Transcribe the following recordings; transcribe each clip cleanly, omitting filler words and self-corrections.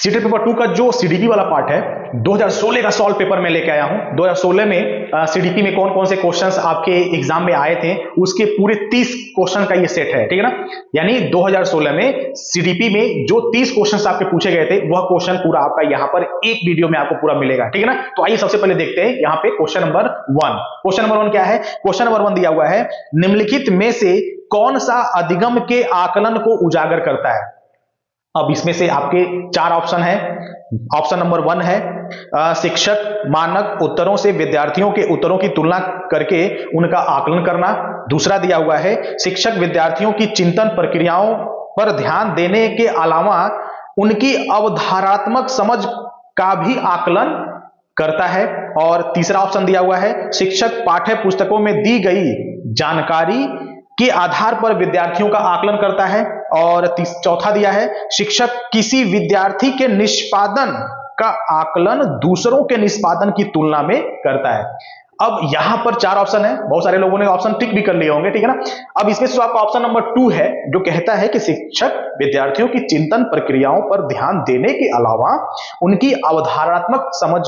CTET paper 2 का जो CDP वाला पार्ट है 2016 का सॉल्व पेपर में लेके आया हूं। 2016 में सीडीपी में कौन कौन से क्वेश्चंस आपके एग्जाम में आए थे उसके पूरे 30 क्वेश्चन का ये सेट है, ठीक है ना। यानी 2016 में सीडीपी में जो 30 क्वेश्चंस आपके पूछे गए थे वह क्वेश्चन पूरा आपका यहां पर एक वीडियो में आपको पूरा मिलेगा, ठीक है ना। तो आइए सबसे पहले देखते हैं यहां पे क्वेश्चन नंबर 1। क्वेश्चन नंबर 1 क्या है? क्वेश्चन नंबर 1 दिया हुआ है, निम्नलिखित में से कौन सा अधिगम के आकलन को उजागर करता है। अब इसमें से आपके 4 ऑप्शन है। ऑप्शन नंबर 1 है शिक्षक मानक उत्तरों से विद्यार्थियों के उत्तरों की तुलना करके उनका आकलन करना। दूसरा दिया हुआ है शिक्षक विद्यार्थियों की चिंतन प्रक्रियाओं पर ध्यान देने के अलावा उनकी अवधारणात्मक समझ का भी आकलन करता है। और तीसरा ऑप्शन दिया हुआ है शिक्षक पाठ्य पुस्तकों में दी गई जानकारी के आधार पर विद्यार्थियों का आकलन करता है। और चौथा दिया है शिक्षक किसी विद्यार्थी के निष्पादन का आकलन दूसरों के निष्पादन की तुलना में करता है। अब यहां पर 4 ऑप्शन है, बहुत सारे लोगों ने ऑप्शन टिक भी कर लिए होंगे, ठीक है ना। अब इसमें से आपका ऑप्शन नंबर 2 है जो कहता है कि शिक्षक विद्यार्थियों की चिंतन प्रक्रियाओं पर ध्यान देने के अलावा उनकी अवधारणात्मक समझ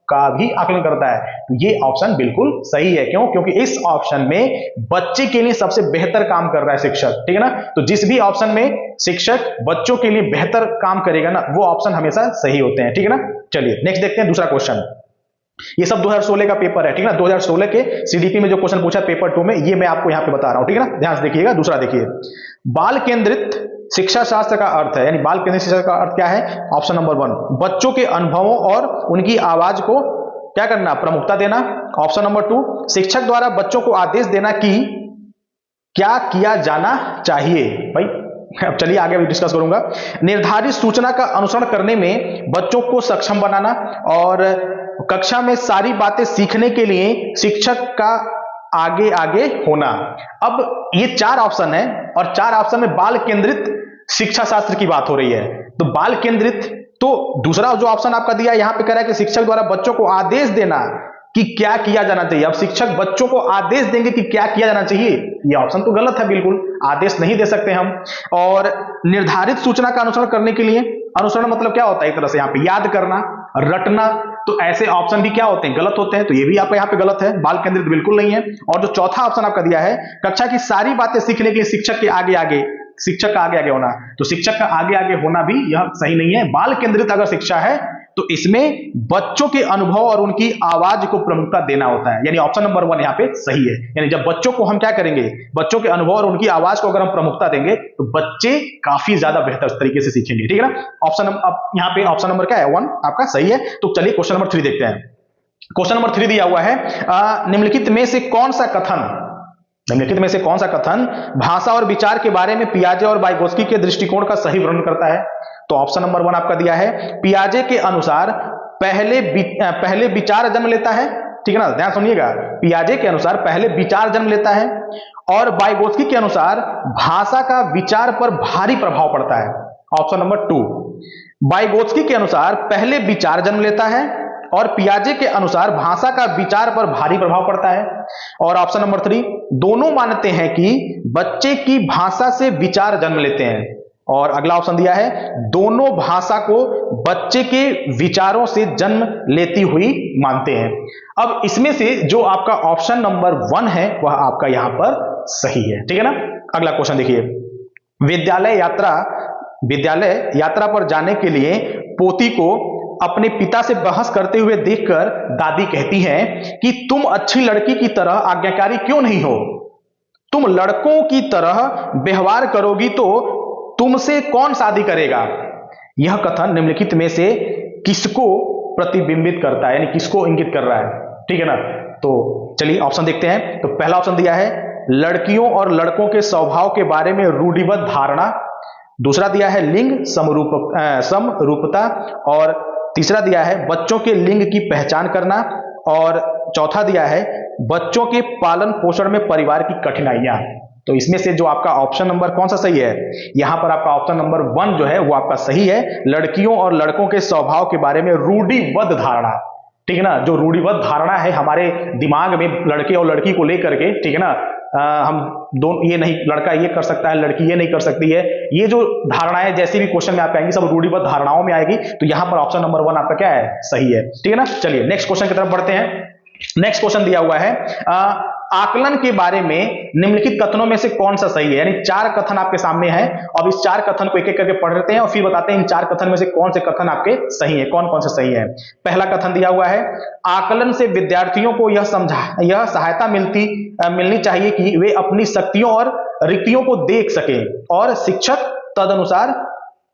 का भी आकलन करता है। तो ये ऑप्शन बिल्कुल सही है। क्यों? क्योंकि इस ऑप्शन में बच्चे के लिए सबसे बेहतर काम कर रहा है शिक्षक, ठीक है ना। तो जिस भी ऑप्शन में शिक्षक बच्चों के लिए बेहतर काम करेगा ना वो ऑप्शन हमेशा सही होते हैं, ठीक है ना। चलिए नेक्स्ट देखते हैं दूसरा क्वेश्चन। ये सब 2016 का पेपर है, ठीक है ना। 2016 के सीडीपी में जो क्वेश्चन पूछा पेपर 2 में ये मैं आपको यहां पे बता रहा हूं, ठीक है ना। ध्यान से देखिएगा। दूसरा देखिए, बाल केंद्रित शिक्षा शास्त्र का अर्थ है, यानी बाल केंद्रित शिक्षा का अर्थ क्या है? ऑप्शन नंबर 1 बच्चों के अनुभवों और उनकी आवाज को क्या करना? प्रमुखता देना। ऑप्शन नंबर 2 शिक्षक द्वारा बच्चों को आदेश देना कि क्या किया जाना चाहिए। भाई अब चलिए आगे भी डिस्कस करूंगा। निर्धारित सूचना का अनुसरण करने में बच्चों को सक्षम बनाना और कक्षा में सारी बातें सीखने के लिए शिक्षक का आगे आगे होना। अब ये 4 ऑप्शन है और 4 ऑप्शन में बाल केंद्रित शिक्षा शास्त्र की बात हो रही है। तो बाल केंद्रित, तो दूसरा जो ऑप्शन आपका दिया यहां पे कह रहा है कि शिक्षक द्वारा बच्चों को आदेश देना कि क्या किया जाना चाहिए। अब शिक्षक बच्चों को आदेश देंगे कि क्या किया जाना चाहिए, ये ऑप्शन तो गलत है, बिल्कुल आदेश नहीं दे सकते हम। और निर्धारित सूचना का अनुसरण करने के लिए, अनुसरण मतलब क्या होता है? एक तरह से यहां पे याद करना, रटना, तो ऐसे ऑप्शन भी क्या होते हैं? गलत होते हैं। तो ये भी आपका यहां पे गलत है, बाल केंद्रित बिल्कुल नहीं है। और जो चौथा ऑप्शन आपका दिया है कक्षा की सारी बातें सीखने के लिए शिक्षक के आगे आगे, शिक्षक का आगे आगे होना, तो शिक्षक का आगे आगे होना भी यह सही नहीं है। बाल केंद्रित अगर शिक्षा है तो इसमें बच्चों के अनुभव और उनकी आवाज को प्रमुखता देना होता है, यानी ऑप्शन नंबर 1 यहां पे सही है। यानी जब बच्चों को हम क्या करेंगे, बच्चों के अनुभव और उनकी आवाज को अगर हम प्रमुखता देंगे तो बच्चे काफी ज्यादा बेहतर तरीके से सीखेंगे, ठीक है ना। ऑप्शन अब यहां पे ऑप्शन नंबर क्या है? 1 आपका सही है। तो चलिए क्वेश्चन नंबर 3 देखते हैं। क्वेश्चन नंबर 3 दिया हुआ है निम्नलिखित में से कौन सा कथन भाषा और विचार के बारे में पियाजे और वाइगोत्स्की के दृष्टिकोण का सही वर्णन करता है। तो ऑप्शन नंबर 1 आपका दिया है पियाजे के अनुसार पहले विचार जन्म लेता है, ठीक है ना। ध्यान सुनिएगा, पियाजे के अनुसार पहले विचार जन्म लेता है और वाइगोत्स्की के अनुसार भाषा का विचार पर भारी प्रभाव पड़ता है। ऑप्शन नंबर 2 वाइगोत्स्की के अनुसार पहले विचार जन्म लेता है और पियाजे के अनुसार भाषा का विचार पर भारी प्रभाव पड़ता है। और ऑप्शन नंबर 3 दोनों मानते हैं कि बच्चे की भाषा से विचार जन्म लेते हैं। और अगला ऑप्शन दिया है दोनों भाषा को बच्चे के विचारों से जन्म लेती हुई मानते हैं। अब इसमें से जो आपका ऑप्शन नंबर 1 है वह आपका यहां पर सही है, ठीक है ना। अगला क्वेश्चन देखिए, विद्यालय यात्रा पर जाने के लिए पोती को अपने पिता से बहस करते हुए देखकर दादी कहती हैं कि तुम अच्छी लड़की की तरह आज्ञाकारी क्यों नहीं हो, तुम लड़कों की तरह व्यवहार करोगी तो तुमसे कौन शादी करेगा। यह कथन निम्नलिखित में से किसको प्रतिबिंबित करता है, यानी किसको इंगित कर रहा है, ठीक है ना। तो चलिए ऑप्शन देखते हैं। तो पहला ऑप्शन दिया है लड़कियों और लड़कों के स्वभाव के बारे में रूढ़िबद्ध धारणा। दूसरा दिया है लिंग समरूपता। और तीसरा दिया है बच्चों के लिंग की पहचान करना। और चौथा दिया है बच्चों के पालन पोषण में परिवार की कठिनाइयां। तो इसमें से जो आपका ऑप्शन नंबर कौन सा सही है? यहां पर आपका ऑप्शन नंबर 1 जो है वो आपका सही है। लड़कियों और लड़कों के स्वभाव के बारे में रूढ़िबद्ध धारणा, ठीक है ना। जो रूढ़िबद्ध धारणा है हमारे दिमाग में लड़के और लड़की को लेकर के, ठीक है ना, हम दोनों, ये नहीं, लड़का ये कर सकता है, लड़की ये नहीं कर सकती है, ये जो धारणाएं जैसे भी क्वेश्चन में आप आएंगी सब रूढ़िबद्ध धारणाओं में आएगी। तो यहां पर ऑप्शन नंबर 1 आपका क्या है, सही है। ठीक है ना। चलिए नेक्स्ट क्वेश्चन की तरफ बढ़ते हैं। नेक्स्ट क्वेश्चन दिया हुआ है, आकलन के बारे में निम्नलिखित कथनों में से कौन सा सही है। यानी 4 कथन आपके सामने हैं। अब इस 4 कथन को एक एक करके पढ़ लेते हैं और फिर बताते हैं इन 4 कथन में से कौन से कथन आपके सही है, कौन कौन से सही है। पहला कथन दिया हुआ है, आकलन से विद्यार्थियों को यह सहायता मिलनी चाहिए कि वे अपनी शक्तियों और रिक्तियों को देख सकें और शिक्षक तदनुसार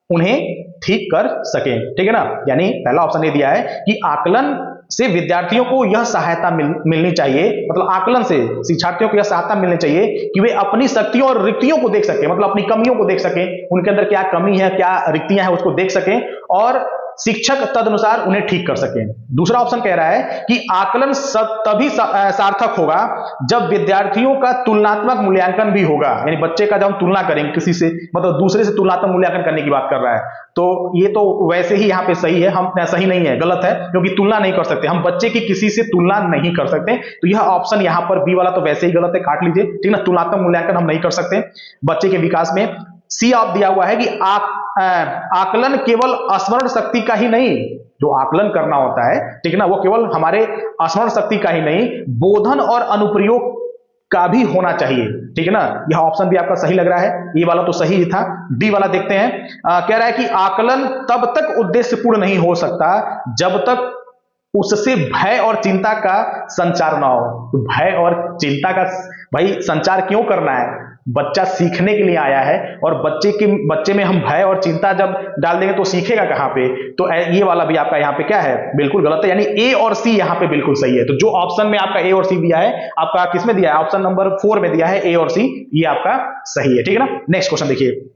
उन्हें ठीक कर सकें। ठीक है ना। यानी पहला ऑप्शन ये दिया है कि आकलन से विद्यार्थियों को यह सहायता मिलनी चाहिए, मतलब आकलन से शिक्षार्थियों को यह सहायता मिलनी चाहिए कि वे अपनी शक्तियों और रिक्तियों को देख सकें, मतलब अपनी कमियों को देख सकें, उनके अंदर क्या कमी है, क्या रिक्तियां हैं, उसको देख सकें और शिक्षक तदनुसार उन्हें ठीक कर सकें। दूसरा ऑप्शन कह रहा है कि आकलन तभी सार्थक होगा जब विद्यार्थियों का तुलनात्मक मूल्यांकन भी होगा। यानी बच्चे का जब हम तुलना करेंगे किसी से, मतलब दूसरे से तुलनात्मक मूल्यांकन करने की बात कर रहा है, तो ये तो वैसे ही यहाँ पे सही है, हम सही नहीं है, गलत है, क्योंकि तुलना नहीं कर सकते हम, बच्चे की किसी से तुलना नहीं कर सकते। तो यह ऑप्शन यहाँ पर बी वाला तो वैसे ही गलत है, काट लीजिए। ठीक है ना। तुलनात्मक मूल्यांकन हम नहीं कर सकते बच्चे के विकास में। सी ऑप दिया हुआ है कि आकलन केवल स्मरण शक्ति का ही नहीं, जो आकलन करना होता है, ठीक है ना, वो केवल हमारे स्मरण शक्ति का ही नहीं, बोधन और अनुप्रयोग का भी होना चाहिए। ठीक है ना। यह ऑप्शन भी आपका सही लग रहा है, ये वाला तो सही ही था। डी वाला देखते हैं। कह रहा है कि आकलन तब तक उद्देश्यपूर्ण नहीं हो सकता जब तक उससे भय और चिंता का संचार ना हो। तो भय और चिंता का भाई संचार क्यों करना है, बच्चा सीखने के लिए आया है और बच्चे में हम भय और चिंता जब डाल देंगे तो सीखेगा कहां पे। तो ये वाला भी आपका यहाँ पे क्या है, बिल्कुल गलत है। यानी ए और सी यहाँ पे बिल्कुल सही है। तो जो ऑप्शन में आपका ए और सी दिया है, आपका किसमें दिया है, ऑप्शन नंबर 4 में दिया है ए और सी, ये आपका सही है। ठीक है ना। नेक्स्ट क्वेश्चन देखिए,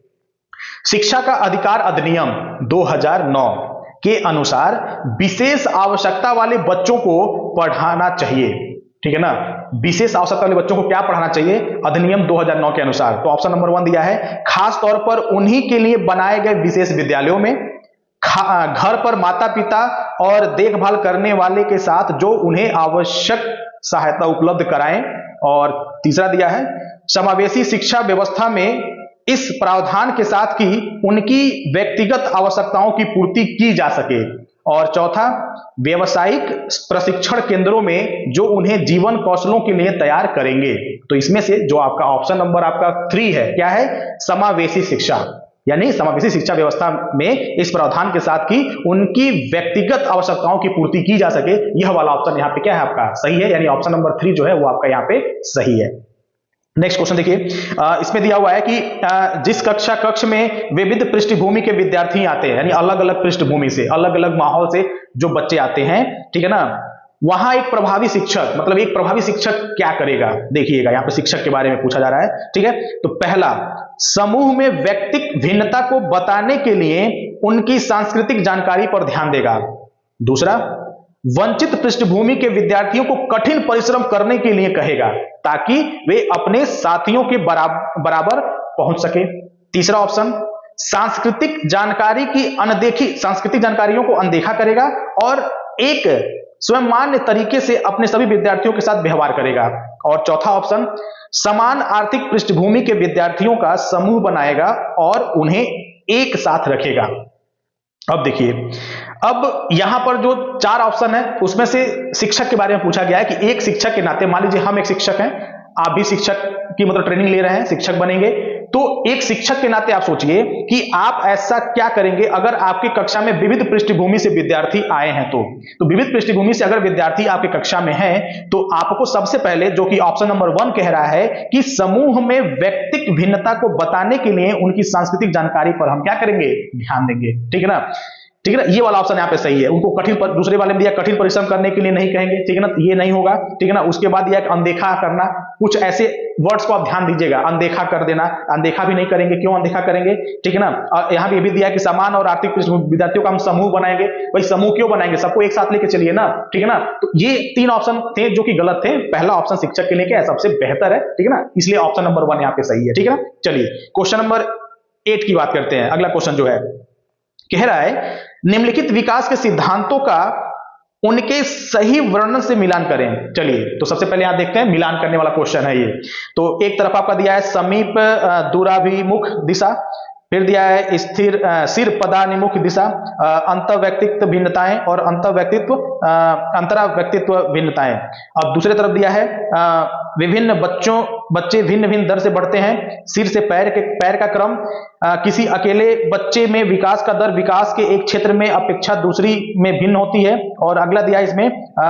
शिक्षा का अधिकार अधिनियम 2009 के अनुसार विशेष आवश्यकता वाले बच्चों को पढ़ाना चाहिए। ठीक है ना। विशेष आवश्यकता वाले बच्चों को क्या पढ़ाना चाहिए, अधिनियम 2009 के अनुसार। तो ऑप्शन नंबर 1 दिया है, खास तौर पर उन्हीं के लिए बनाए गए विशेष विद्यालयों में, घर पर माता पिता और देखभाल करने वाले के साथ जो उन्हें आवश्यक सहायता उपलब्ध कराएं। और तीसरा दिया है, समावेशी शिक्षा व्यवस्था में इस प्रावधान के साथ कि उनकी व्यक्तिगत आवश्यकताओं की पूर्ति की जा सके। और चौथा, व्यवसायिक प्रशिक्षण केंद्रों में जो उन्हें जीवन कौशलों के लिए तैयार करेंगे। तो इसमें से जो आपका ऑप्शन नंबर आपका 3 है, क्या है, समावेशी शिक्षा, यानी समावेशी शिक्षा व्यवस्था में इस प्रावधान के साथ कि उनकी व्यक्तिगत आवश्यकताओं की पूर्ति की जा सके, यह वाला ऑप्शन यहाँ पे क्या है, आपका सही है। यानी ऑप्शन नंबर 3 जो है वो आपका यहाँ पे सही है। नेक्स्ट क्वेश्चन देखिए, इसमें दिया हुआ है कि जिस कक्ष में विविध पृष्ठभूमि के विद्यार्थी आते हैं, यानी अलग अलग पृष्ठभूमि से, अलग अलग माहौल से जो बच्चे आते हैं, ठीक है ना, वहां एक प्रभावी शिक्षक, मतलब एक प्रभावी शिक्षक क्या करेगा, देखिएगा यहाँ पे शिक्षक के बारे में पूछा जा रहा है। ठीक है। तो पहला, समूह में व्यक्तिक भिन्नता को बताने के लिए उनकी सांस्कृतिक जानकारी पर ध्यान देगा। दूसरा, वंचित पृष्ठभूमि के विद्यार्थियों को कठिन परिश्रम करने के लिए कहेगा ताकि वे अपने साथियों के बराबर पहुंच सके। तीसरा ऑप्शन, सांस्कृतिक जानकारियों को अनदेखा करेगा और एक स्वयं मान्य तरीके से अपने सभी विद्यार्थियों के साथ व्यवहार करेगा। और चौथा ऑप्शन, समान आर्थिक पृष्ठभूमि के विद्यार्थियों का समूह बनाएगा और उन्हें एक साथ रखेगा। अब देखिए, अब यहां पर जो 4 ऑप्शन है उसमें से शिक्षक के बारे में पूछा गया है कि एक शिक्षक के नाते, मान लीजिए हम एक शिक्षक हैं, आप भी शिक्षक की मतलब ट्रेनिंग ले रहे हैं, शिक्षक बनेंगे, तो एक शिक्षक के नाते आप सोचिए कि आप ऐसा क्या करेंगे अगर आपकी कक्षा में विविध पृष्ठभूमि से विद्यार्थी आए हैं। तो विविध पृष्ठभूमि से अगर विद्यार्थी आपकी कक्षा में हैं तो आपको सबसे पहले, जो कि ऑप्शन नंबर 1 कह रहा है कि समूह में व्यक्तिक भिन्नता को बताने के लिए उनकी सांस्कृतिक जानकारी पर हम क्या करेंगे, ध्यान देंगे। ठीक है ना। ठीक है ना, ये वाला ऑप्शन यहाँ पे सही है। उनको दूसरे वाले में दिया कठिन परिश्रम करने के लिए नहीं कहेंगे, ठीक है ना, ये नहीं होगा। ठीक है ना। उसके बाद दिया अनदेखा करना, कुछ ऐसे वर्ड्स को आप ध्यान दीजिएगा, अनदेखा कर देना, अनदेखा भी नहीं करेंगे, क्यों अनदेखा करेंगे, ठीक है ना। और यहाँ पे भी दिया कि समान और आर्थिक विद्यार्थियों का हम समूह बनाएंगे, भाई समूह क्यों बनाएंगे, सबको एक साथ लेके चलिए ना, ठीक है ना। तो ये 3 ऑप्शन थे जो कि गलत थे। पहला ऑप्शन शिक्षक के लिए क्या है, सबसे बेहतर है, ठीक है ना, इसलिए ऑप्शन नंबर 1 यहाँ पे सही है। ठीक है ना। चलिए क्वेश्चन नंबर 8 की बात करते हैं। अगला क्वेश्चन जो है कह रहा है, निम्नलिखित विकास के सिद्धांतों का उनके सही वर्णन से मिलान करें। चलिए, तो सबसे पहले यहां देखते हैं, मिलान करने वाला क्वेश्चन है ये। तो एक तरफ आपका दिया है समीप दूराभिमुख दिशा, फिर दिया है स्थिर सिर पदानिमुख दिशा, अंतर्व्यक्तित्व भिन्नताएं और अंतराव्यक्तित्व भिन्नताएं। अब दूसरे तरफ दिया है विभिन्न बच्चे भिन्न भिन्न दर से बढ़ते हैं, सिर से पैर का क्रम, किसी अकेले बच्चे में विकास का दर विकास के एक क्षेत्र में अपेक्षा दूसरी में भिन्न होती है। और अगला दिया है इसमें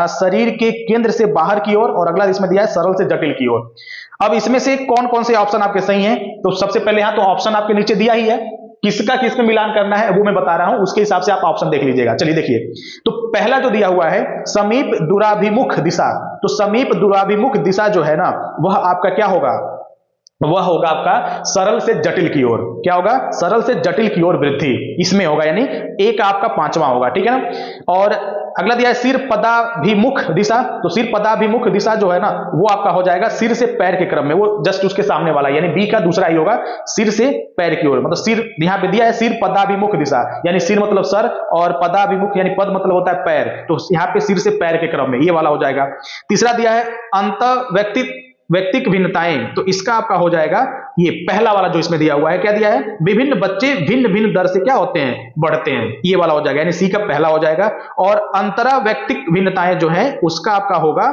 शरीर के केंद्र से बाहर की ओर, और अगला इसमें दिया है सरल से जटिल की ओर। अब इसमें से कौन कौन से ऑप्शन आपके सही हैं? तो सबसे पहले यहां तो ऑप्शन आपके नीचे दिया ही है, किसका किसमें मिलान करना है वो मैं बता रहा हूं, उसके हिसाब से आप ऑप्शन देख लीजिएगा। चलिए देखिए, तो पहला जो दिया हुआ है समीप दूराभिमुख दिशा, तो समीप दूराभिमुख दिशा जो है ना, वह आपका क्या होगा? वह होगा आपका सरल से जटिल की ओर। क्या होगा? सरल से जटिल की ओर वृद्धि इसमें होगा, यानी एक आपका पांचवा होगा, ठीक है ना। और अगला दिया है सिर पदाभिमुख दिशा, तो सिर पदाभिमुख दिशा जो है ना, वो आपका हो जाएगा सिर से पैर के क्रम में, वो जस्ट उसके सामने वाला, यानी बी का दूसरा ही होगा, सिर से पैर की ओर। मतलब सिर यहां पे दिया है सिर पदाभिमुख दिशा, यानी सिर मतलब सर, और पदाभिमुख यानी पद मतलब होता है पैर, तो यहां पे सिर से पैर के क्रम में, ये वाला हो जाएगा। तीसरा दिया है व्यक्तिक भिन्नताएं, तो इसका आपका हो जाएगा ये पहला वाला जो इसमें दिया हुआ है। क्या दिया है? विभिन्न बच्चे भिन्न भिन्न दर से क्या होते हैं? बढ़ते हैं, ये वाला हो जाएगा, यानी सी का पहला हो जाएगा। और अंतरा व्यक्तिक भिन्नताएं जो है उसका आपका होगा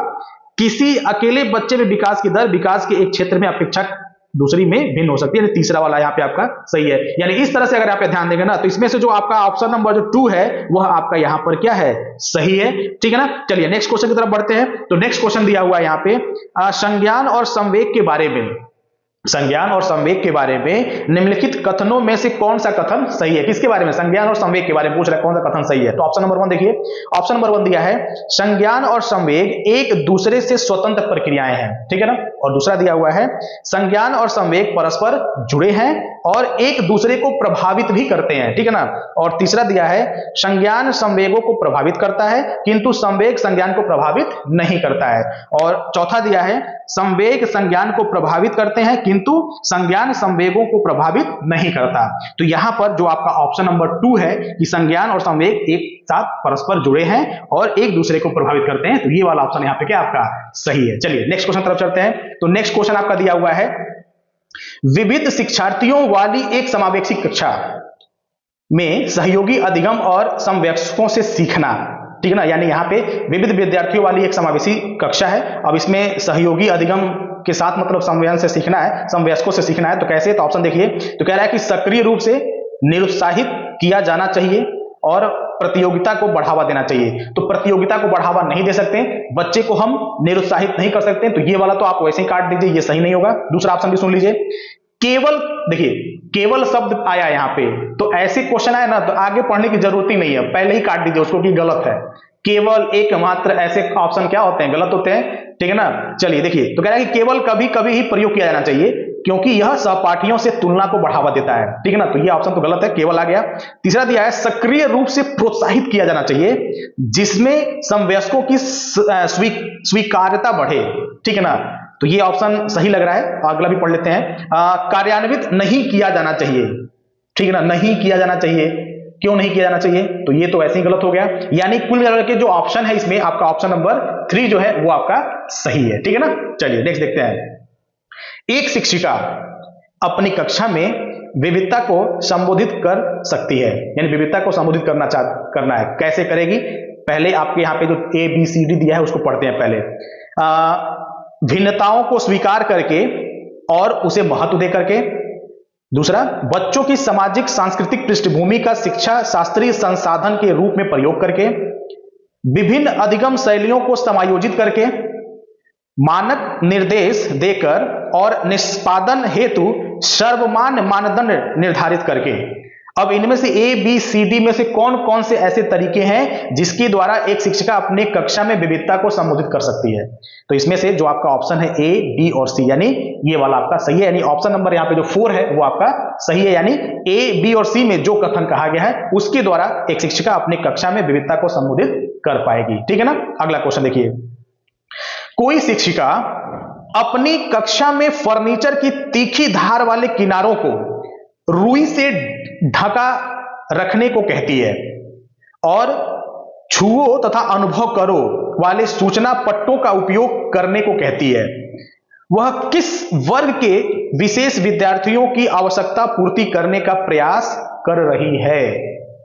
किसी अकेले बच्चे में विकास की दर विकास के एक क्षेत्र में अपेक्षा दूसरी में भिन्न हो सकती है, यानी तीसरा वाला यहाँ पे आपका सही है। यानी इस तरह से अगर आप ध्यान देंगे ना, तो इसमें से जो आपका ऑप्शन नंबर जो 2 है वह आपका यहाँ पर क्या है? सही है, ठीक है ना। चलिए नेक्स्ट क्वेश्चन की तरफ बढ़ते हैं। तो नेक्स्ट क्वेश्चन दिया हुआ है यहाँ पे संज्ञान और संवेग के बारे में, संज्ञान और संवेग के बारे में निम्नलिखित कथनों में से कौन सा कथन सही है? किसके बारे में? संज्ञान और संवेग के बारे में पूछ रहा है, कौन सा कथन सही है? तो ऑप्शन नंबर 1 देखिए, ऑप्शन नंबर 1 दिया है संज्ञान और संवेग एक दूसरे से स्वतंत्र प्रक्रियाएं हैं, ठीक है ना। और दूसरा दिया हुआ है संज्ञान और संवेग परस्पर जुड़े हैं और एक दूसरे को प्रभावित भी करते हैं, ठीक है ना। और तीसरा दिया है संज्ञान संवेगों को प्रभावित करता है किंतु संवेग संज्ञान को प्रभावित नहीं करता है। और चौथा दिया है संवेग संज्ञान को प्रभावित करते हैं किंतु संज्ञान संवेगों को प्रभावित नहीं करता। तो यहां पर जो आपका ऑप्शन नंबर 2 है कि संज्ञान और संवेग एक साथ परस्पर जुड़े हैं और एक दूसरे को प्रभावित करते हैं, तो ये वाला ऑप्शन यहां पे क्या आपका सही है। चलिए नेक्स्ट क्वेश्चन तरफ चलते हैं। तो नेक्स्ट क्वेश्चन आपका दिया हुआ है विविध शिक्षार्थियों वाली एक समावेशी कक्षा में सहयोगी अधिगम और समवयस्कों से सीखना, ठीक है ना। यानी यहाँ पे विविध विद्यार्थियों वाली एक समावेशी कक्षा है। अब इसमें सहयोगी अधिगम के साथ मतलब समवयन से सीखना है, समवयस्कों से सीखना है। तो कैसे? तो ऑप्शन देखिए, तो कह रहा है कि सक्रिय रूप से निरुत्साहित किया जाना चाहिए और प्रतियोगिता को बढ़ावा देना चाहिए। तो प्रतियोगिता को बढ़ावा नहीं दे सकते, बच्चे को हम निरुत्साहित नहीं कर सकते, तो ये वाला तो आप वैसे ही काट दीजिए, ये सही नहीं होगा। दूसरा ऑप्शन भी सुन लीजिए, केवल, देखिए केवल शब्द आया यहां पे, तो ऐसे क्वेश्चन आए ना तो आगे पढ़ने की जरूरत ही नहीं है, पहले ही काट दीजिए उसको कि गलत है। केवल एकमात्र ऐसे ऑप्शन क्या होते हैं? गलत होते हैं, ठीक है ना। चलिए देखिए, तो कह रहा है कि केवल कभी कभी ही प्रयोग किया जाना चाहिए क्योंकि यह सहपाठियों से तुलना को बढ़ावा देता है, ठीक है ना। तो ये ऑप्शन तो गलत है, केवल आ गया। तीसरा दिया है सक्रिय रूप से प्रोत्साहित किया जाना चाहिए जिसमें समवयस्कों की स्वीकार्यता बढ़े, ठीक है ना। तो ये ऑप्शन सही लग रहा है। अगला भी पढ़ लेते हैं, कार्यान्वित नहीं किया जाना चाहिए, ठीक है ना, नहीं किया जाना चाहिए। क्यों नहीं किया जाना चाहिए? तो ये तो ऐसे ही गलत हो गया। यानी कुल मिलाकर के जो ऑप्शन है इसमें आपका ऑप्शन नंबर 3 जो है वो आपका सही है, ठीक है ना। चलिए नेक्स्ट देखते हैं। एक शिक्षिका अपनी कक्षा में विविधता को संबोधित कर सकती है, यानी विविधता को संबोधित करना है। कैसे करेगी? पहले आपके यहाँ पे जो ABCD दिया है उसको पढ़ते हैं पहले। भिन्नताओं को स्वीकार करके और उसे महत्व दे करके। दूसरा, बच्चों की सामाजिक सांस्कृतिक पृष्ठभूमि का शिक्षा शास्त्रीय संसाधन के रूप में प्रयोग करके, विभिन्न अधिगम शैलियों को समायोजित करके, मानक निर्देश देकर और निष्पादन हेतु सर्वमान्य मानदंड निर्धारित करके। अब इनमें से ABCD में से कौन कौन से ऐसे तरीके हैं जिसके द्वारा एक शिक्षिका अपने कक्षा में विविधता को संबोधित कर सकती है? तो इसमें से जो आपका ऑप्शन है A, B और C, यानी ये वाला आपका सही है। यानी ऑप्शन नंबर यहाँ पे जो 4 है वो आपका सही है। यानी A, B और C में जो कथन कहा गया है उसके द्वारा एक शिक्षिका अपनी कक्षा में विविधता को संबोधित कर पाएगी, ठीक है ना। अगला क्वेश्चन देखिए, कोई शिक्षिका अपनी कक्षा में फर्नीचर की तीखी धार वाले किनारों को रुई से ढका रखने को कहती है और छुओ तथा अनुभव करो वाले सूचना पट्टों का उपयोग करने को कहती है? वह किस वर्ग के विशेष विद्यार्थियों की आवश्यकता पूर्ति करने का प्रयास कर रही है?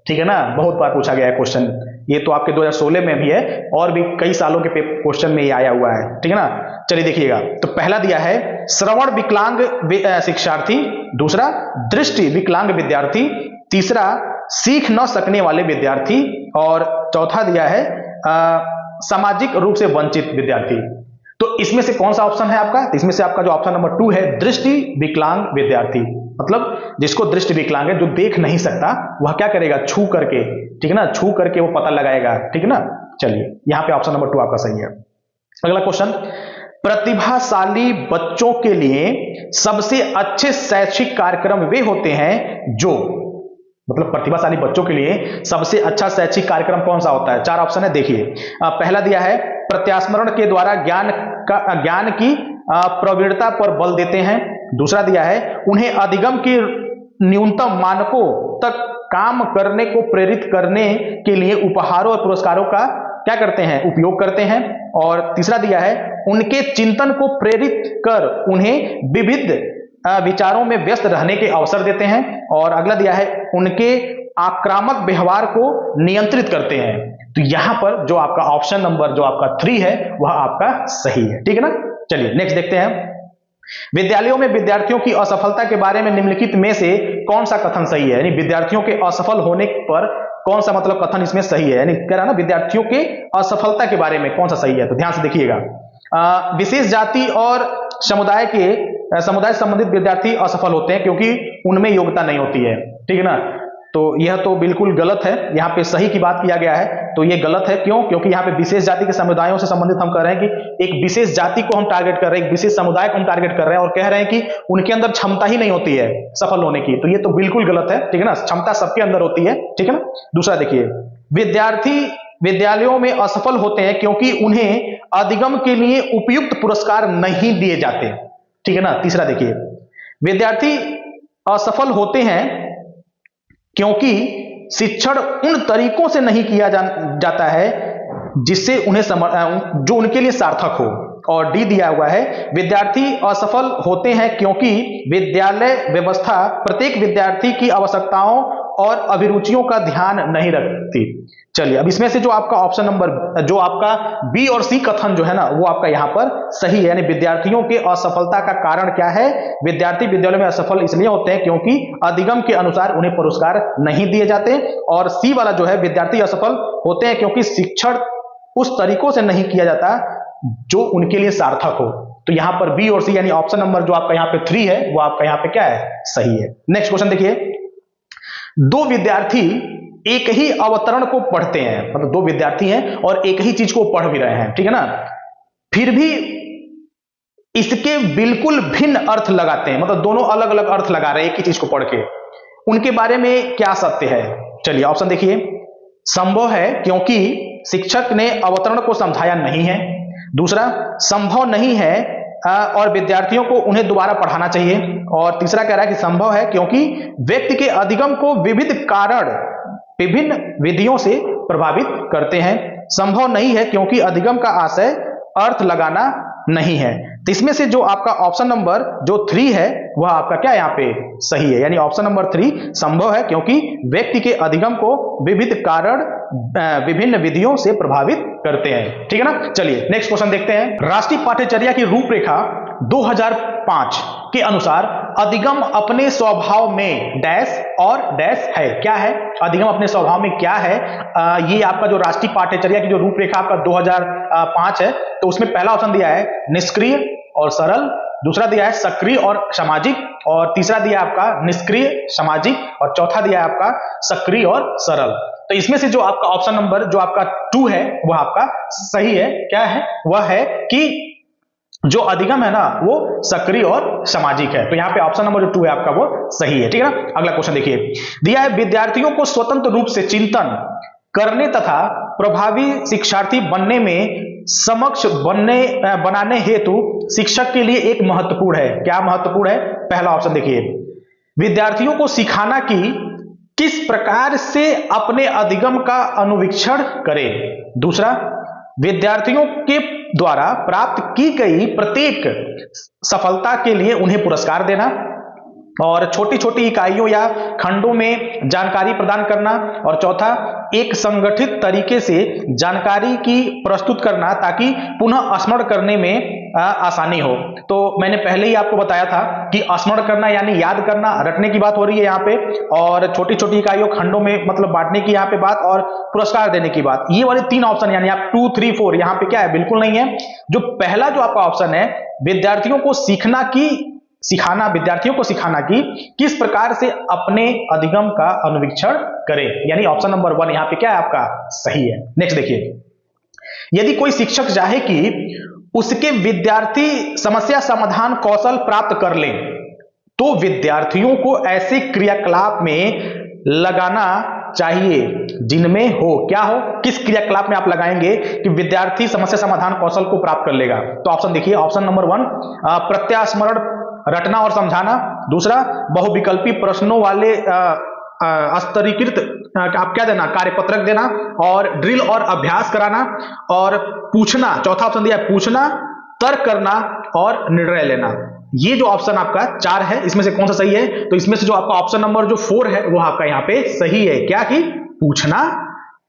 ठीक है ना, बहुत बार पूछा गया है क्वेश्चन, ये तो आपके 2016 में भी है और भी कई सालों के क्वेश्चन में ये आया हुआ है। ठीक है ना, चलिए देखिएगा। तो पहला दिया है श्रवण विकलांग शिक्षार्थी, दूसरा दृष्टि विकलांग विद्यार्थी, तीसरा सीख न सकने वाले विद्यार्थी और चौथा दिया है सामाजिक रूप से वंचित विद्यार्थी। तो इसमें से कौन सा ऑप्शन है आपका? तो इसमें से आपका जो ऑप्शन नंबर 2 है दृष्टि विकलांग विद्यार्थी, मतलब जिसको दृष्टि विकलांग है, जो देख नहीं सकता, वह क्या करेगा? छू करके, ठीक है ना, छू करके वो पता लगाएगा। ठीक है ना, चलिए यहां पे ऑप्शन नंबर 2 आपका सही है। अगला क्वेश्चन, प्रतिभाशाली बच्चों के लिए सबसे अच्छे शैक्षिक कार्यक्रम वे होते हैं जो, मतलब प्रतिभाशाली बच्चों के लिए सबसे अच्छा शैक्षिक कार्यक्रम कौन सा होता है? 4 ऑप्शन है, देखिए। पहला दिया है प्रत्यास्मरण के द्वारा ज्ञान की प्रवीणता पर बल देते हैं, दूसरा दिया है उन्हें अधिगम के न्यूनतम मानकों तक काम करने को प्रेरित करने के लिए उपहारों और पुरस्कारों का क्या करते हैं? उपयोग करते हैं, और तीसरा दिया है उनके चिंतन को प्रेरित कर उन्हें विविध विचारों में व्यस्त रहने के अवसर देते हैं, और अगला दिया है उनके आक्रामक व्यवहार को नियंत्रित करते हैं। तो यहां पर जो आपका ऑप्शन नंबर जो आपका 3 है वह आपका सही है। ठीक है ना, चलिए नेक्स्ट देखते हैं। विद्यालयों में विद्यार्थियों की असफलता के बारे में निम्नलिखित में से कौन सा कथन सही है? यानी विद्यार्थियों के असफल होने पर कौन सा मतलब कथन इसमें सही है, यानी कह रहा ना विद्यार्थियों के असफलता के बारे में कौन सा सही है? तो ध्यान से देखिएगा। विशेष जाति और समुदाय से संबंधित विद्यार्थी असफल होते हैं क्योंकि उनमें योग्यता नहीं होती है। ठीक है ना, तो यह तो बिल्कुल गलत है, यहाँ पे सही की बात किया गया है, तो ये गलत है। क्यों? क्योंकि यहाँ पे विशेष जाति के समुदायों से संबंधित हम कह रहे हैं कि एक विशेष जाति को हम टारगेट कर रहे हैं, एक विशेष समुदाय को हम टारगेट कर रहे हैं और कह रहे हैं कि उनके अंदर क्षमता ही नहीं होती है सफल होने की, तो ये तो बिल्कुल गलत है। ठीक है ना, क्षमता सबके अंदर होती है। ठीक है ना, दूसरा देखिए, विद्यार्थी विद्यालयों में असफल होते हैं क्योंकि उन्हें अधिगम के लिए उपयुक्त पुरस्कार नहीं दिए जाते। ठीक है ना, तीसरा देखिए, विद्यार्थी असफल होते हैं क्योंकि शिक्षण उन तरीकों से नहीं किया जाता है जिससे उन्हें जो उनके लिए सार्थक हो, और डी दिया हुआ है विद्यार्थी असफल होते हैं क्योंकि विद्यालय व्यवस्था प्रत्येक विद्यार्थी की आवश्यकताओं और अभिरुचियों का ध्यान नहीं रखती। चलिए अब इसमें से जो आपका ऑप्शन नंबर जो आपका बी और सी कथन जो है ना वो आपका यहां पर सही है, यानी विद्यार्थियों के असफलता का कारण क्या है? विद्यार्थी विद्यालय में असफल इसलिए होते हैं क्योंकि अधिगम के अनुसार उन्हें पुरस्कार नहीं दिए जाते, और सी वाला जो है विद्यार्थी असफल होते हैं क्योंकि शिक्षण उस तरीकों से नहीं किया जाता जो उनके लिए सार्थक हो। तो यहां पर बी और सी यानी ऑप्शन नंबर जो आपका यहां पे 3 है वो आपका यहां पे क्या है? सही है। नेक्स्ट क्वेश्चन देखिए, दो विद्यार्थी एक ही अवतरण को पढ़ते हैं, मतलब दो विद्यार्थी हैं और एक ही चीज को पढ़ भी रहे हैं, ठीक है ना, फिर भी इसके बिल्कुल भिन्न अर्थ लगाते हैं, मतलब दोनों अलग अलग अर्थ लगा रहे हैं एक ही चीज को पढ़ के, उनके बारे में क्या सत्य है? चलिए ऑप्शन देखिए, संभव है क्योंकि शिक्षक ने अवतरण को समझाया नहीं है, दूसरा संभव नहीं है और विद्यार्थियों को उन्हें दोबारा पढ़ाना चाहिए, और तीसरा कह रहा है कि संभव है क्योंकि व्यक्ति के अधिगम को विविध कारण विभिन्न विधियों से प्रभावित करते हैं, संभव नहीं है क्योंकि अधिगम का आशय अर्थ लगाना नहीं है। तो इसमें से जो आपका ऑप्शन नंबर जो 3 है वह आपका क्या यहां पे सही है, यानी ऑप्शन नंबर 3 संभव है क्योंकि व्यक्ति के अधिगम को विविध कारण विभिन्न विधियों से प्रभावित करते हैं। ठीक है ना, चलिए नेक्स्ट क्वेश्चन देखते हैं। राष्ट्रीय पाठ्यचर्या की रूपरेखा 2005 के अनुसार अधिगम अपने स्वभाव में डैश और डैश है, क्या है? अधिगम अपने स्वभाव में क्या है? ये आपका जो राष्ट्रीय पाठ्यचर्या की जो रूपरेखा आपका 2005 है, तो उसमें पहला ऑप्शन दिया है निष्क्रिय और सरल, दूसरा दिया है सक्रिय और सामाजिक, और तीसरा दिया आपका निष्क्रिय सामाजिक, और चौथा दिया है आपका सक्रिय और सरल। तो इसमें से जो आपका ऑप्शन नंबर जो आपका 2 है वह आपका सही है। क्या है? वह है कि जो अधिगम है ना वो सक्रिय और सामाजिक है, तो यहाँ पे ऑप्शन नंबर जो 2 है आपका वो सही है। ठीक है ना, अगला क्वेश्चन देखिए, दिया है विद्यार्थियों को स्वतंत्र रूप से चिंतन करने तथा प्रभावी शिक्षार्थी बनने में समक्ष बनाने हेतु शिक्षक के लिए एक महत्वपूर्ण है, क्या महत्वपूर्ण है? पहला ऑप्शन देखिए, विद्यार्थियों को सिखाना कि किस प्रकार से अपने अधिगम का अनुवीक्षण करें। दूसरा, विद्यार्थियों के द्वारा प्राप्त की गई प्रत्येक सफलता के लिए उन्हें पुरस्कार देना और छोटी छोटी इकाइयों या खंडों में जानकारी प्रदान करना। और चौथा, एक संगठित तरीके से जानकारी की प्रस्तुत करना ताकि पुनः स्मरण करने में आसानी हो। तो मैंने पहले ही आपको बताया था कि स्मरण करना यानी याद करना, रटने की बात हो रही है यहाँ पे, और छोटी छोटी इकाइयों खंडों में मतलब बांटने की यहाँ पे बात, और पुरस्कार देने की बात। ये वाले तीन ऑप्शन यानी आप 2, 3, 4 यहाँ पे क्या है, बिल्कुल नहीं है। जो पहला जो आपका ऑप्शन है, विद्यार्थियों को सिखाना कि किस प्रकार से अपने अधिगम का अनुवीक्षण करें, यानी ऑप्शन नंबर 1 यहाँ पे क्या है आपका सही है। नेक्स्ट देखिए, यदि कोई शिक्षक चाहे कि उसके विद्यार्थी समस्या समाधान कौशल प्राप्त कर लें, तो विद्यार्थियों को ऐसे क्रियाकलाप में लगाना चाहिए जिनमें क्या हो, किस क्रियाकलाप में आप लगाएंगे कि विद्यार्थी समस्या समाधान कौशल को प्राप्त कर लेगा। तो ऑप्शन देखिए, ऑप्शन नंबर 1 प्रत्यास्मरण, रटना और समझाना। दूसरा, बहुविकल्पी प्रश्नों वाले स्तरीकृत आप क्या देना, कार्यपत्रक देना, और ड्रिल और अभ्यास कराना, और पूछना। चौथा ऑप्शन दिया पूछना, तर्क करना और निर्णय लेना। ये जो ऑप्शन आपका 4 है, इसमें से कौन सा सही है? तो इसमें से जो आपका ऑप्शन नंबर जो 4 है वो आपका यहाँ पे सही है। क्या कि पूछना,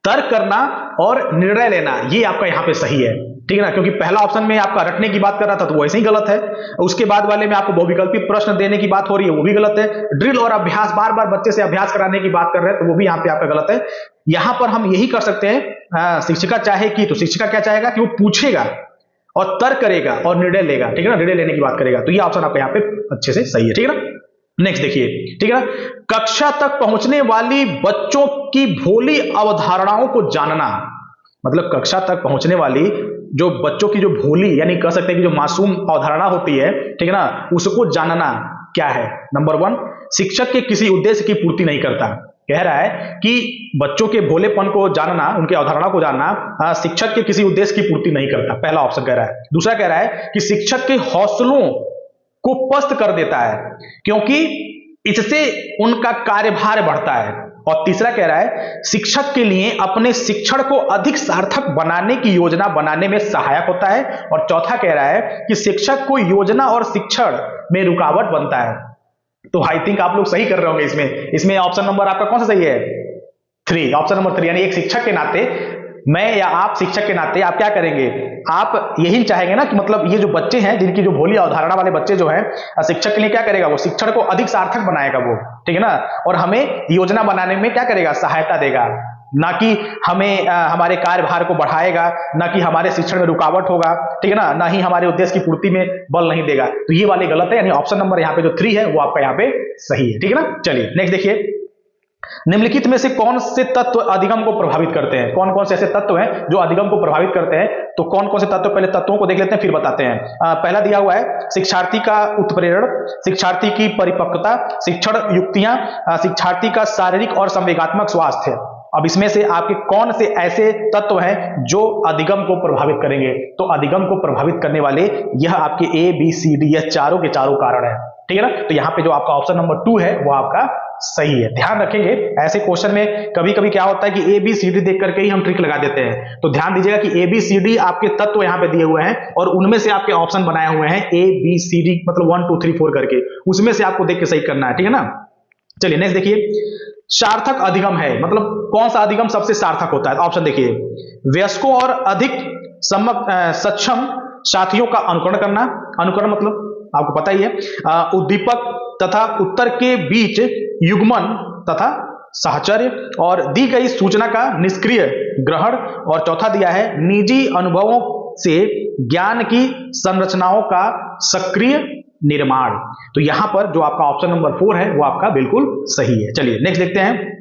तर्क करना और निर्णय लेना, ये आपका यहाँ पे सही है, ठीक है ना। क्योंकि पहला ऑप्शन में आपका रटने की बात कर रहा था तो वो ऐसे ही गलत है। उसके बाद वाले में आपको बहुविकल्पी प्रश्न देने की बात हो रही है, वो भी गलत है। ड्रिल और अभ्यास, बार बार बच्चे से अभ्यास कराने की बात कर रहे हैं तो वो भी यहाँ पे आपका गलत है। यहां पर हम यही कर सकते हैं, शिक्षिका चाहे कि, तो शिक्षिका क्या चाहेगा कि वो पूछेगा और तर्क करेगा और निर्णय लेगा, ठीक है ना, निर्णय लेने की बात करेगा। तो ये ऑप्शन आपका यहाँ पे अच्छे से सही है, ठीक है ना। नेक्स्ट देखिए, ठीक है ना, कक्षा तक पहुंचने वाली बच्चों की भोली अवधारणाओं को जानना। मतलब कक्षा तक पहुंचने वाली जो बच्चों की जो भोली यानी कह सकते हैं कि जो मासूम अवधारणा होती है, ठीक है ना, उसको जानना क्या है। नंबर 1, शिक्षक के किसी उद्देश्य की पूर्ति नहीं करता। कह रहा है कि बच्चों के भोलेपन को जानना, उनकी अवधारणा को जानना शिक्षक के किसी उद्देश्य की पूर्ति नहीं करता, पहला ऑप्शन कह रहा है। दूसरा कह रहा है कि शिक्षक के हौसलों को पस्त कर देता है क्योंकि इससे उनका कार्यभार बढ़ता है। और तीसरा कह रहा है शिक्षक के लिए अपने शिक्षण को अधिक सार्थक बनाने की योजना बनाने में सहायक होता है। और चौथा कह रहा है कि शिक्षक को योजना और शिक्षण में रुकावट बनता है। तो आई थिंक आप लोग सही कर रहे होंगे इसमें ऑप्शन नंबर आपका कौन सा सही है? 3, ऑप्शन नंबर 3। यानी एक शिक्षक के नाते, मैं या आप शिक्षक के नाते आप क्या करेंगे, आप यही चाहेंगे ना कि मतलब ये जो बच्चे हैं जिनकी जो भोली अवधारणा वाले बच्चे जो हैं, शिक्षक के लिए क्या करेगा, वो शिक्षण को अधिक सार्थक बनाएगा वो, ठीक है ना, और हमें योजना बनाने में क्या करेगा, सहायता देगा, ना कि हमें हमारे कार्यभार को बढ़ाएगा, ना कि हमारे शिक्षण में रुकावट होगा, ठीक है ना ही हमारे उद्देश्य की पूर्ति में बल नहीं देगा। तो ये वाले गलत है, यानी ऑप्शन नंबर यहाँ पे जो 3 है वो आपका यहाँ पे सही है, ठीक है ना। चलिए नेक्स्ट देखिए, निम्नलिखित में से कौन से तत्व अधिगम को प्रभावित करते हैं? कौन कौन से ऐसे तत्व हैं जो अधिगम को प्रभावित करते हैं? तो कौन कौन से तत्व, पहले तत्वों को देख लेते हैं फिर बताते हैं। पहला दिया हुआ है शिक्षार्थी का उत्प्रेरण, शिक्षार्थी की परिपक्वता, शिक्षण युक्तियां, शिक्षार्थी का शारीरिक और संवेगात्मक स्वास्थ्य। अब इसमें से आपके कौन से ऐसे तत्व हैं जो अधिगम को प्रभावित करेंगे? तो अधिगम को प्रभावित करने वाले यह आपके ABCD, यह चारों के चारों कारण है, ठीक है ना। तो यहाँ पे जो आपका ऑप्शन नंबर 2 है वो आपका सही है। ध्यान रखेंगे ऐसे क्वेश्चन में कभी कभी क्या होता है कि ABCD देख करके ही हम ट्रिक लगा देते हैं। तो ध्यान दीजिएगा कि ABCD आपके तत्व यहाँ पे दिए हुए हैं और उनमें से आपके ऑप्शन बनाए हुए हैं ABCD, मतलब 1 2 3 4 करके, उसमें से आपको देख के सही करना है, ठीक है ना। चलिए नेक्स्ट देखिए, सार्थक अधिगम है, मतलब कौन सा अधिगम सबसे सार्थक होता है? ऑप्शन देखिए, वयस्कों और अधिक सक्षम साथियों का अनुकरण करना। अनुकरण मतलब आपको पता ही है, उद्दीपक तथा उत्तर के बीच युग्मन तथा साहचर्य, और दी गई सूचना का निष्क्रिय ग्रहण। और चौथा दिया है निजी अनुभवों से ज्ञान की संरचनाओं का सक्रिय निर्माण। तो यहां पर जो आपका ऑप्शन नंबर 4 है वो आपका बिल्कुल सही है। चलिए नेक्स्ट देखते हैं,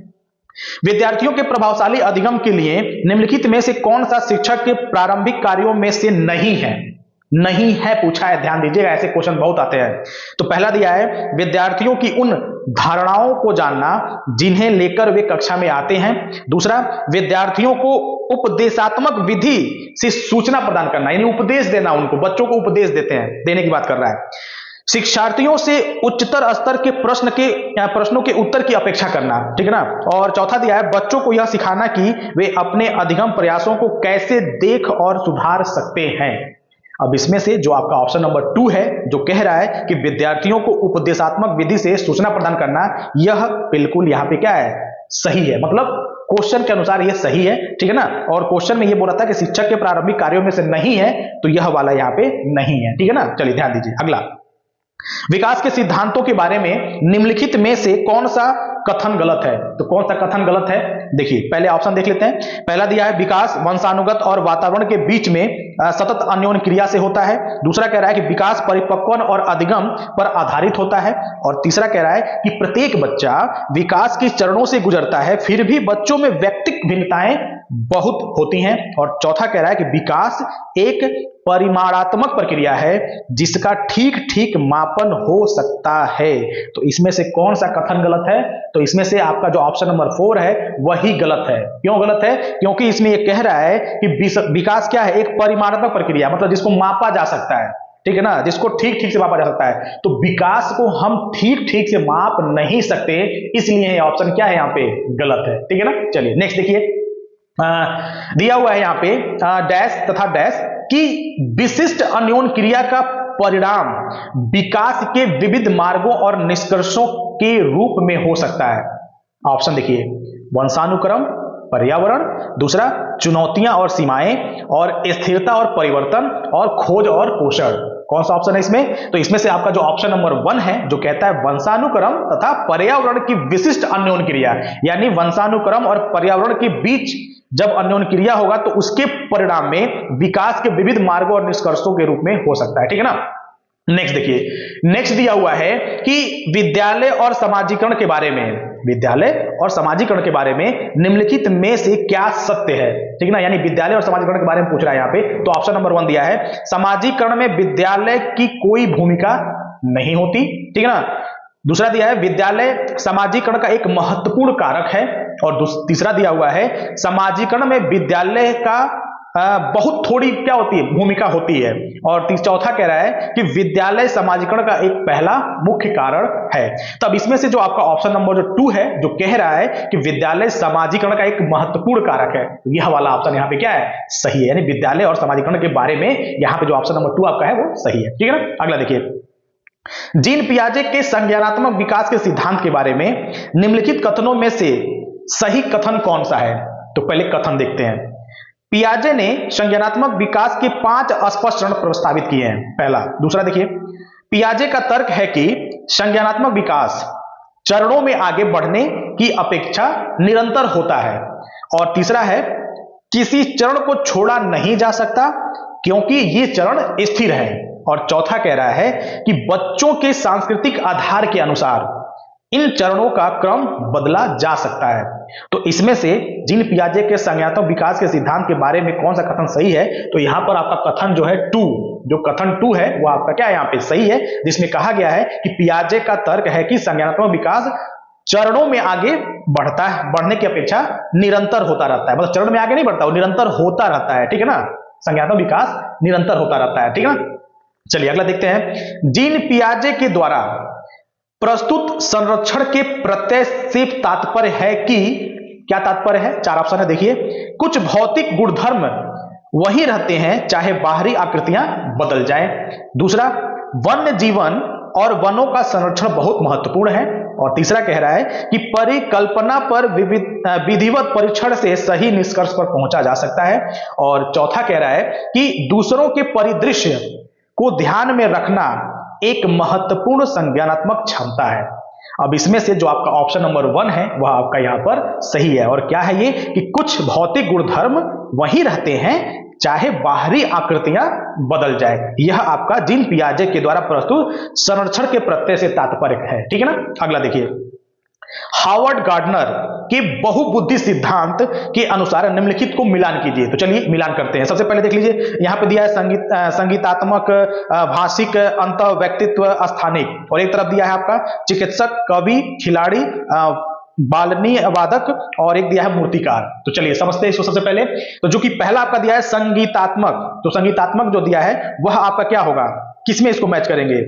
विद्यार्थियों के प्रभावशाली अधिगम के लिए निम्नलिखित में से कौन सा शिक्षक के प्रारंभिक कार्यों में से नहीं है? नहीं है पूछा है, ध्यान दीजिएगा, ऐसे क्वेश्चन बहुत आते हैं। तो पहला दिया है विद्यार्थियों की उन धारणाओं को जानना जिन्हें लेकर वे कक्षा में आते हैं। दूसरा, विद्यार्थियों को उपदेशात्मक विधि से सूचना प्रदान करना, यानी उपदेश देना, उनको बच्चों को उपदेश देने की बात कर रहा है। शिक्षार्थियों से उच्चतर स्तर के प्रश्नों के उत्तर की अपेक्षा करना, ठीक है ना। और चौथा दिया है बच्चों को यह सिखाना कि वे अपने अधिगम प्रयासों को कैसे देख और सुधार सकते हैं। अब इसमें से जो आपका ऑप्शन नंबर 2 है, जो कह रहा है कि विद्यार्थियों को उपदेशात्मक विधि से सूचना प्रदान करना, यह बिल्कुल यहाँ पे क्या है, सही है। मतलब क्वेश्चन के अनुसार यह सही है, ठीक है ना। और क्वेश्चन में यह बोला था कि शिक्षक के प्रारंभिक कार्यों में से नहीं है, तो यह वाला यहाँ पे नहीं है, ठीक है ना। चलिए ध्यान दीजिए अगला, विकास के सिद्धांतों के बारे में निम्नलिखित में से कौन सा कथन गलत है। तो कौन सा कथन गलत है, देखिए पहले ऑप्शन देख लेते हैं। पहला दिया है विकास वंशानुगत और वातावरण के बीच में सतत अन्योन्य क्रिया से होता है। दूसरा कह रहा है कि विकास परिपक्वन और अधिगम पर आधारित होता है। और तीसरा कह रहा है कि प्रत्येक बच्चा विकास के चरणों से गुजरता है, फिर भी बच्चों में व्यक्तिगत भिन्नताएं बहुत होती हैं। और चौथा कह रहा है कि विकास एक परिमाणात्मक प्रक्रिया है जिसका ठीक ठीक मापन हो सकता है। तो इसमें से कौन सा कथन गलत है, तो इसमें से आपका जो ऑप्शन नंबर 4 है वही गलत है। क्यों गलत है, क्योंकि इसमें यह कह रहा है कि विकास क्या है, एक परिमाणात्मक प्रक्रिया, मतलब जिसको मापा जा सकता है, ठीक है ना, जिसको ठीक ठीक से मापा जा सकता है। तो विकास को हम ठीक ठीक से माप नहीं सकते, इसलिए ऑप्शन क्या है यहाँ पे गलत है, ठीक है ना। चलिए नेक्स्ट देखिए, दिया हुआ है यहाँ पे डैश तथा डैश की विशिष्ट अन्योन्य क्रिया का परिणाम विकास के विविध मार्गों और निष्कर्षों के रूप में हो सकता है। ऑप्शन देखिए, वंशानुक्रम, पर्यावरण, दूसरा चुनौतियां और सीमाएं, और स्थिरता और परिवर्तन, और खोज और पोषण। कौन सा ऑप्शन है इसमें, तो इसमें से आपका जो ऑप्शन नंबर 1 है, जो कहता है वंशानुक्रम तथा पर्यावरण की विशिष्ट अन्योन्य क्रिया, यानी वंशानुक्रम और पर्यावरण के बीच जब अन्योन्य क्रिया होगा तो उसके परिणाम में विकास के विविध मार्गों और निष्कर्षों के रूप में हो सकता है, ठीक है ना। नेक्स्ट देखिए, नेक्स्ट दिया हुआ है कि विद्यालय और समाजीकरण के बारे में, विद्यालय और समाजीकरण के बारे में निम्नलिखित में से क्या सत्य है, ठीक है ना। यानी विद्यालय और समाजीकरण के बारे में पूछ रहा है यहाँ पे। तो ऑप्शन नंबर 1 दिया है समाजीकरण में विद्यालय की कोई भूमिका नहीं होती, ठीक है ना। दूसरा दिया है विद्यालय समाजीकरण का एक महत्वपूर्ण कारक है। और तीसरा दिया हुआ है समाजीकरण में विद्यालय का बहुत थोड़ी क्या होती है, भूमिका होती है। और चौथा कह रहा है कि विद्यालय समाजीकरण का एक पहला मुख्य कारण है। तब इसमें से जो आपका ऑप्शन नंबर 2 है, जो कह रहा है कि विद्यालय समाजीकरण का एक महत्वपूर्ण कारक है, यह वाला ऑप्शन यहाँ पे क्या है, सही है। यानी विद्यालय और समाजीकरण के बारे में यहाँ पे जो ऑप्शन नंबर 2 आपका है वो सही है, ठीक है ना। अगला देखिए, जीन पियाजे के संज्ञानात्मक विकास के सिद्धांत के बारे में निम्नलिखित कथनों में से सही कथन कौन सा है। तो पहले कथन देखते हैं। पियाजे ने संज्ञानात्मक विकास के 5 स्पष्ट चरण प्रस्तावित किए हैं, पहला। दूसरा देखिए, पियाजे का तर्क है कि संज्ञानात्मक विकास चरणों में आगे बढ़ने की अपेक्षा निरंतर होता है। और तीसरा है, किसी चरण को छोड़ा नहीं जा सकता क्योंकि ये चरण स्थिर है। और चौथा कह रहा है कि बच्चों के सांस्कृतिक आधार के अनुसार इन चरणों का क्रम बदला जा सकता है। तो इसमें से जीन पियाजे के संज्ञानात्मक विकास के सिद्धांत के बारे में कौन सा कथन सही है, तो यहां पर आपका कथन जो है 2, जो कथन 2 है वो आपका क्या है यहाँ पे सही है, जिसमें कहा गया है कि पियाजे का तर्क है कि संज्ञानात्मक विकास चरणों में आगे बढ़ता है, बढ़ने की अपेक्षा निरंतर होता रहता है। मतलब चरण में आगे नहीं बढ़ता, वो निरंतर होता रहता है, ठीक है ना। संज्ञानात्मक विकास निरंतर होता रहता है, ठीक है ना। चलिए अगला देखते हैं। जीन पियाजे के द्वारा प्रस्तुत संरक्षण के प्रत्यय से तात्पर्य है कि, क्या तात्पर्य है, 4 ऑप्शन है देखिए। कुछ भौतिक गुणधर्म वही रहते हैं चाहे बाहरी आकृतियां बदल जाएं। दूसरा, वन्य जीवन और वनों का संरक्षण बहुत महत्वपूर्ण है। और तीसरा कह रहा है कि परिकल्पना पर विधिवत परीक्षण से सही निष्कर्ष पर पहुंचा जा सकता है। और चौथा कह रहा है कि दूसरों के परिदृश्य को ध्यान में रखना एक महत्वपूर्ण संज्ञानात्मक क्षमता है। अब इसमें से जो आपका ऑप्शन नंबर 1 है वह आपका यहां पर सही है। और क्या है ये, कि कुछ भौतिक गुणधर्म वही रहते हैं चाहे बाहरी आकृतियां बदल जाए। यह आपका जीन पियाजे के द्वारा प्रस्तुत संरक्षण के प्रत्यय से तात्पर्य है, ठीक है ना। अगला देखिए, हावर्ड गार्डनर के बहुबुद्धि सिद्धांत के अनुसार निम्नलिखित को मिलान कीजिए। तो चलिए मिलान करते हैं। सबसे पहले देख लीजिए, यहां पे दिया है संगीतात्मक, भाषिक, अंत व्यक्तित्व, स्थानिक। और एक तरफ दिया है आपका चिकित्सक, कवि, खिलाड़ी, बालनी वादक, और एक दिया है मूर्तिकार। तो चलिए समझते हैं इसको। सबसे पहले तो जो कि पहला आपका दिया है संगीतात्मक, तो संगीतात्मक जो दिया है वह आपका क्या होगा, किसमें इसको मैच करेंगे,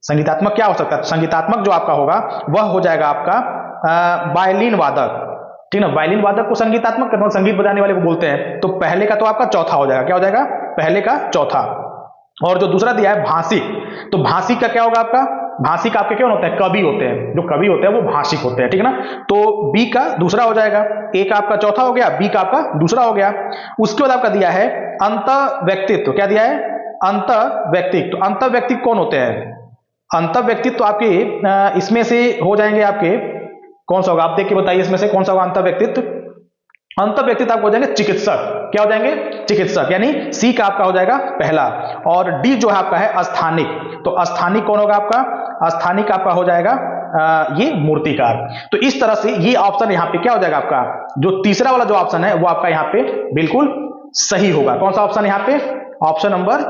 संगीतात्मक क्या हो सकता है? संगीतात्मक जो आपका होगा वह हो जाएगा आपका वायलिन वादक, ठीक ना। वायलिन वादक को संगीतात्मक करना, संगीत बजाने वाले को बोलते हैं। तो पहले का तो आपका चौथा हो जाएगा, क्या हो जाएगा? पहले का चौथा। और जो दूसरा दिया है भाषिक, तो भाषिक का क्या होगा आपका? भाषिक आपके क्या होते हैं? कवि होते हैं। जो कवि होते हैं वो भाषिक होते हैं, ठीक है ना। तो बी का दूसरा हो जाएगा, ए का आपका चौथा हो गया, बी का आपका दूसरा हो गया। उसके बाद आपका दिया है अंत व्यक्तित्व, क्या दिया है? अंत व्यक्तित्व। तो अंत व्यक्तित्व कौन होते हैं? अंत व्यक्तित्व तो आपके इसमें से हो जाएंगे आपके, कौन सा होगा आप देख के बताइए इसमें से कौन सा होगा अंत व्यक्तित्व? अंत व्यक्तित्व आपको हो जाएंगे चिकित्सक, क्या हो जाएंगे? चिकित्सक, यानी सी का आपका हो जाएगा पहला। और डी जो है आपका है स्थानिक, तो स्थानिक कौन होगा आपका? स्थानिक आपका हो जाएगा ये मूर्तिकार। तो इस तरह से ये ऑप्शन यहाँ पे क्या हो जाएगा आपका? जो तीसरा वाला जो ऑप्शन है वो आपका यहाँ पे बिल्कुल सही होगा। कौन सा ऑप्शन यहाँ पे? Option number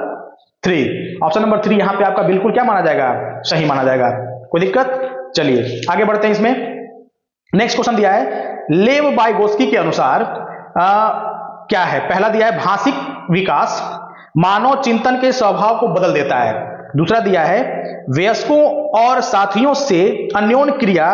3। ऑप्शन नंबर 3 यहाँ पे आपका बिल्कुल क्या माना जाएगा? सही माना जाएगा। कोई दिक्कत? चलिए आगे बढ़ते हैं। इसमें नेक्स्ट क्वेश्चन दिया है लेव वाइगोस्की के अनुसार क्या है? पहला दिया है भाषिक विकास मानव चिंतन के स्वभाव को बदल देता है। दूसरा दिया है वयस्कों और साथियों से अन्योन्य क्रिया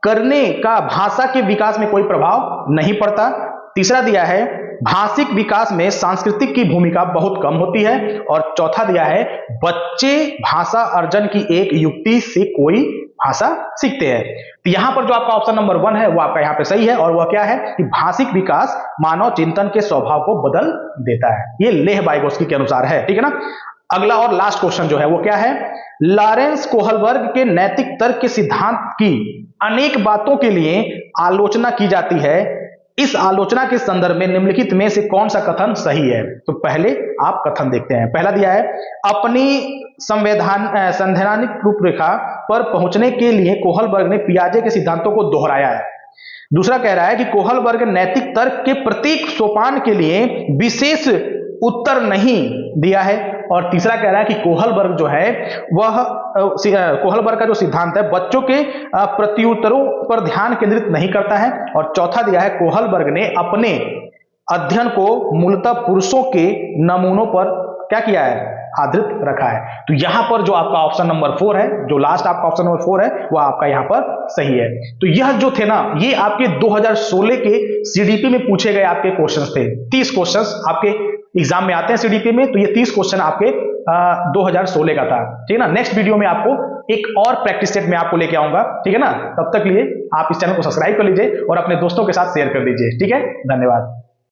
करने का भाषा के विकास में कोई प्रभाव नहीं पड़ता। तीसरा दिया है भाषिक विकास में सांस्कृतिक की भूमिका बहुत कम होती है। और चौथा दिया है बच्चे भाषा अर्जन की एक युक्ति से कोई भाषा सीखते हैं। तो यहां पर जो आपका ऑप्शन नंबर 1 है वो आपका यहां पे सही है। और वह क्या है कि भाषिक विकास मानव चिंतन के स्वभाव को बदल देता है। ये लेह वाइगोस्की के अनुसार है, ठीक है ना। अगला और लास्ट क्वेश्चन जो है वो क्या है? लॉरेंस कोहलबर्ग के नैतिक तर्क के सिद्धांत की अनेक बातों के लिए आलोचना की जाती है। इस आलोचना के संदर्भ में निम्नलिखित में से कौन सा कथन सही है? तो पहले आप कथन देखते हैं। पहला दिया है अपनी संवैधानिक रूपरेखा पर पहुंचने के लिए कोहलबर्ग ने पियाजे के सिद्धांतों को दोहराया है। दूसरा कह रहा है कि कोहलबर्ग नैतिक तर्क के प्रत्येक सोपान के लिए विशेष उत्तर नहीं दिया है। और तीसरा कह रहा है कि कोहलबर्ग जो है वह कोहलबर्ग का जो सिद्धांत है बच्चों के प्रत्युत्तरों पर ध्यान केंद्रित नहीं करता है। और चौथा दिया है कोहलबर्ग ने अपने अध्ययन को मूलतः पुरुषों के नमूनों पर क्या किया है? आधारित रखा है। तो यहां पर जो आपका ऑप्शन नंबर 4 है, जो लास्ट आपका ऑप्शन नंबर 4 है वह आपका यहां पर सही है। तो यह जो थे ना ये आपके 2016 के सीडीपी में पूछे गए आपके क्वेश्चंस थे। 30 क्वेश्चंस आपके एग्जाम में आते हैं सीडीपी में। तो ये 30 क्वेश्चन आपके 2016 का था, ठीक है ना। नेक्स्ट वीडियो में आपको एक और प्रैक्टिस सेट में आपको लेके आऊंगा, ठीक है ना। तब तक लिए आप इस चैनल को सब्सक्राइब कर लीजिए और अपने दोस्तों के साथ शेयर कर दीजिए, ठीक है। धन्यवाद।